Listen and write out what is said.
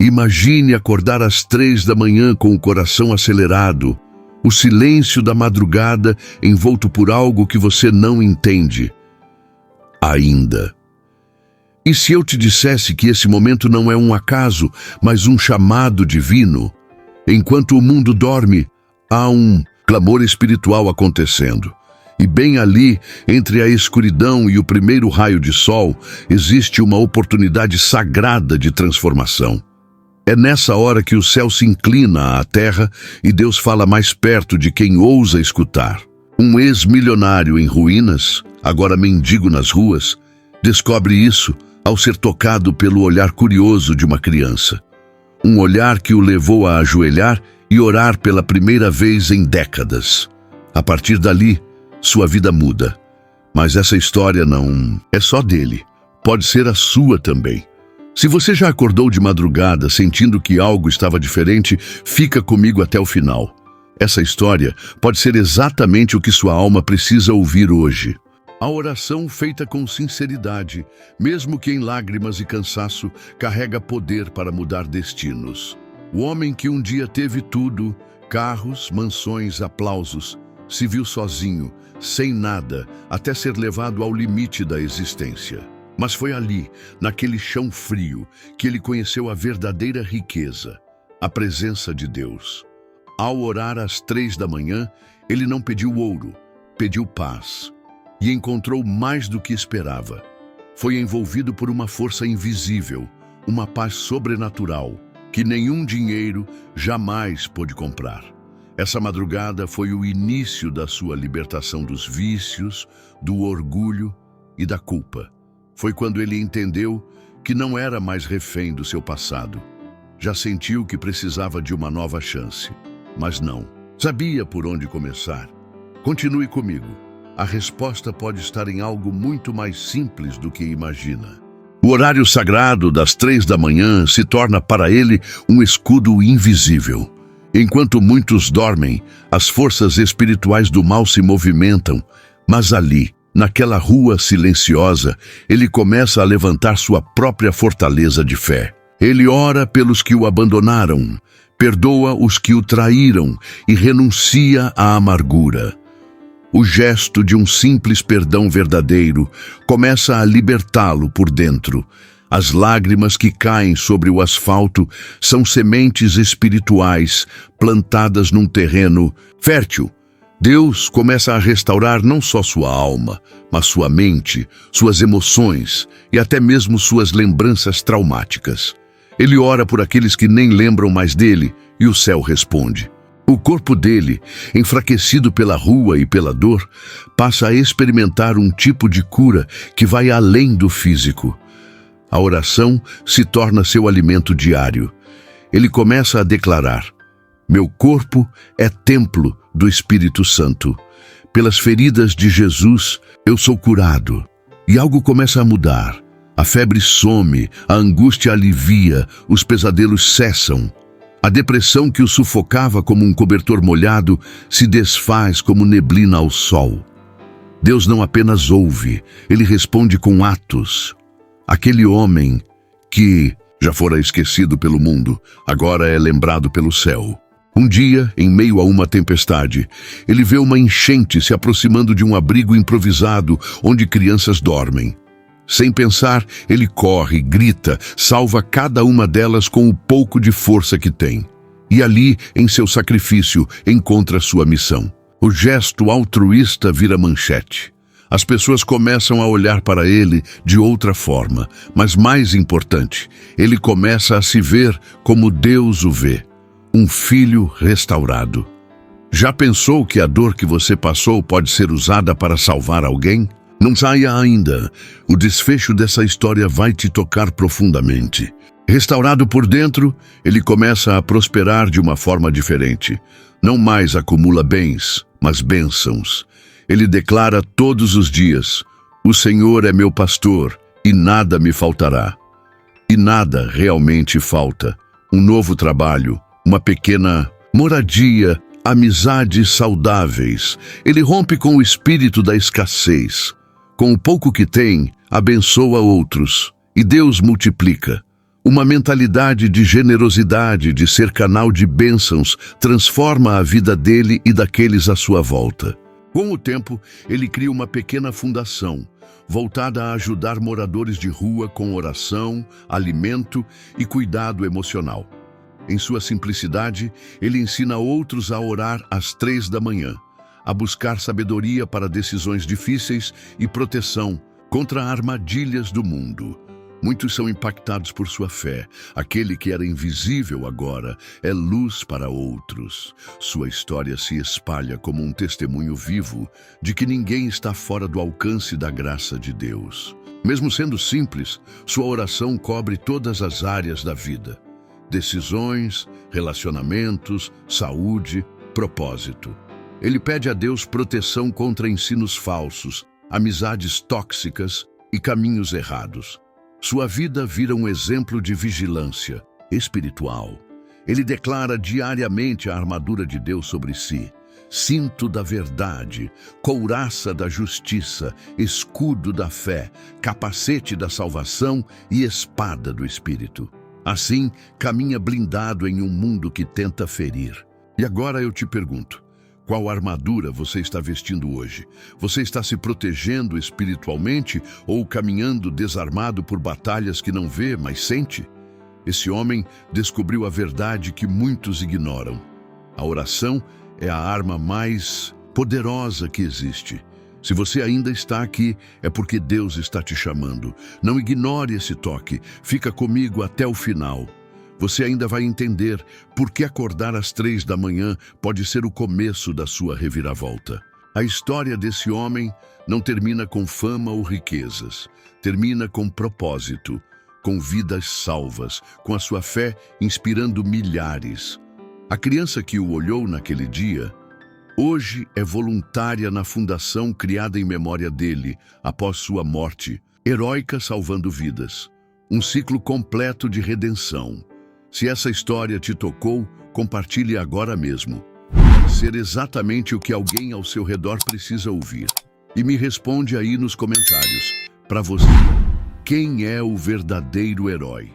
Imagine acordar às 3 da manhã com o coração acelerado, o silêncio da madrugada envolto por algo que você não entende ainda. E se eu te dissesse que esse momento não é um acaso, mas um chamado divino? Enquanto o mundo dorme, há um clamor espiritual acontecendo. E bem ali, entre a escuridão e o primeiro raio de sol, existe uma oportunidade sagrada de transformação. É nessa hora que o céu se inclina à terra e Deus fala mais perto de quem ousa escutar. Um ex-milionário em ruínas, agora mendigo nas ruas, descobre isso ao ser tocado pelo olhar curioso de uma criança. Um olhar que o levou a ajoelhar e orar pela primeira vez em décadas. A partir dali, sua vida muda. Mas essa história não é só dele. Pode ser a sua também. Se você já acordou de madrugada sentindo que algo estava diferente, fica comigo até o final. Essa história pode ser exatamente o que sua alma precisa ouvir hoje. A oração feita com sinceridade, mesmo que em lágrimas e cansaço, carrega poder para mudar destinos. O homem que um dia teve tudo, carros, mansões, aplausos, se viu sozinho, sem nada, até ser levado ao limite da existência. Mas foi ali, naquele chão frio, que ele conheceu a verdadeira riqueza, a presença de Deus. Ao orar às 3 da manhã, ele não pediu ouro, pediu paz. E encontrou mais do que esperava. Foi envolvido por uma força invisível, uma paz sobrenatural, que nenhum dinheiro jamais pôde comprar. Essa madrugada foi o início da sua libertação dos vícios, do orgulho e da culpa. Foi quando ele entendeu que não era mais refém do seu passado. Já sentiu que precisava de uma nova chance, mas não sabia por onde começar. Continue comigo. A resposta pode estar em algo muito mais simples do que imagina. O horário sagrado das 3 da manhã se torna para ele um escudo invisível. Enquanto muitos dormem, as forças espirituais do mal se movimentam, mas ali, naquela rua silenciosa, ele começa a levantar sua própria fortaleza de fé. Ele ora pelos que o abandonaram, perdoa os que o traíram e renuncia à amargura. O gesto de um simples perdão verdadeiro começa a libertá-lo por dentro. As lágrimas que caem sobre o asfalto são sementes espirituais plantadas num terreno fértil. Deus começa a restaurar não só sua alma, mas sua mente, suas emoções e até mesmo suas lembranças traumáticas. Ele ora por aqueles que nem lembram mais dele e o céu responde. O corpo dele, enfraquecido pela rua e pela dor, passa a experimentar um tipo de cura que vai além do físico. A oração se torna seu alimento diário. Ele começa a declarar: meu corpo é templo do Espírito Santo. Pelas feridas de Jesus, eu sou curado. E algo começa a mudar. A febre some, a angústia alivia, os pesadelos cessam. A depressão que o sufocava como um cobertor molhado se desfaz como neblina ao sol. Deus não apenas ouve, ele responde com atos. Aquele homem que já fora esquecido pelo mundo, agora é lembrado pelo céu. Um dia, em meio a uma tempestade, ele vê uma enchente se aproximando de um abrigo improvisado onde crianças dormem. Sem pensar, ele corre, grita, salva cada uma delas com o pouco de força que tem. E ali, em seu sacrifício, encontra sua missão. O gesto altruísta vira manchete. As pessoas começam a olhar para ele de outra forma, mas mais importante, ele começa a se ver como Deus o vê, um filho restaurado. Já pensou que a dor que você passou pode ser usada para salvar alguém? Não saia ainda. O desfecho dessa história vai te tocar profundamente. Restaurado por dentro, ele começa a prosperar de uma forma diferente. Não mais acumula bens, mas bênçãos. Ele declara todos os dias: o Senhor é meu pastor e nada me faltará. E nada realmente falta. Um novo trabalho, uma pequena moradia, amizades saudáveis. Ele rompe com o espírito da escassez. Com o pouco que tem, abençoa outros, e Deus multiplica. Uma mentalidade de generosidade, de ser canal de bênçãos, transforma a vida dele e daqueles à sua volta. Com o tempo, ele cria uma pequena fundação, voltada a ajudar moradores de rua com oração, alimento e cuidado emocional. Em sua simplicidade, ele ensina outros a orar às 3 da manhã, a buscar sabedoria para decisões difíceis e proteção contra armadilhas do mundo. Muitos são impactados por sua fé. Aquele que era invisível agora é luz para outros. Sua história se espalha como um testemunho vivo de que ninguém está fora do alcance da graça de Deus. Mesmo sendo simples, sua oração cobre todas as áreas da vida: decisões, relacionamentos, saúde, propósito. Ele pede a Deus proteção contra ensinos falsos, amizades tóxicas e caminhos errados. Sua vida vira um exemplo de vigilância espiritual. Ele declara diariamente a armadura de Deus sobre si: cinto da verdade, couraça da justiça, escudo da fé, capacete da salvação e espada do Espírito. Assim, caminha blindado em um mundo que tenta ferir. E agora eu te pergunto: qual armadura você está vestindo hoje? Você está se protegendo espiritualmente ou caminhando desarmado por batalhas que não vê, mas sente? Esse homem descobriu a verdade que muitos ignoram. A oração é a arma mais poderosa que existe. Se você ainda está aqui, é porque Deus está te chamando. Não ignore esse toque. Fica comigo até o final. Você ainda vai entender por que acordar às 3 da manhã pode ser o começo da sua reviravolta. A história desse homem não termina com fama ou riquezas. Termina com propósito, com vidas salvas, com a sua fé inspirando milhares. A criança que o olhou naquele dia, hoje é voluntária na fundação criada em memória dele, após sua morte, heróica salvando vidas. Um ciclo completo de redenção. Se essa história te tocou, compartilhe agora mesmo. Ser exatamente o que alguém ao seu redor precisa ouvir. E me responde aí nos comentários. Para você, quem é o verdadeiro herói?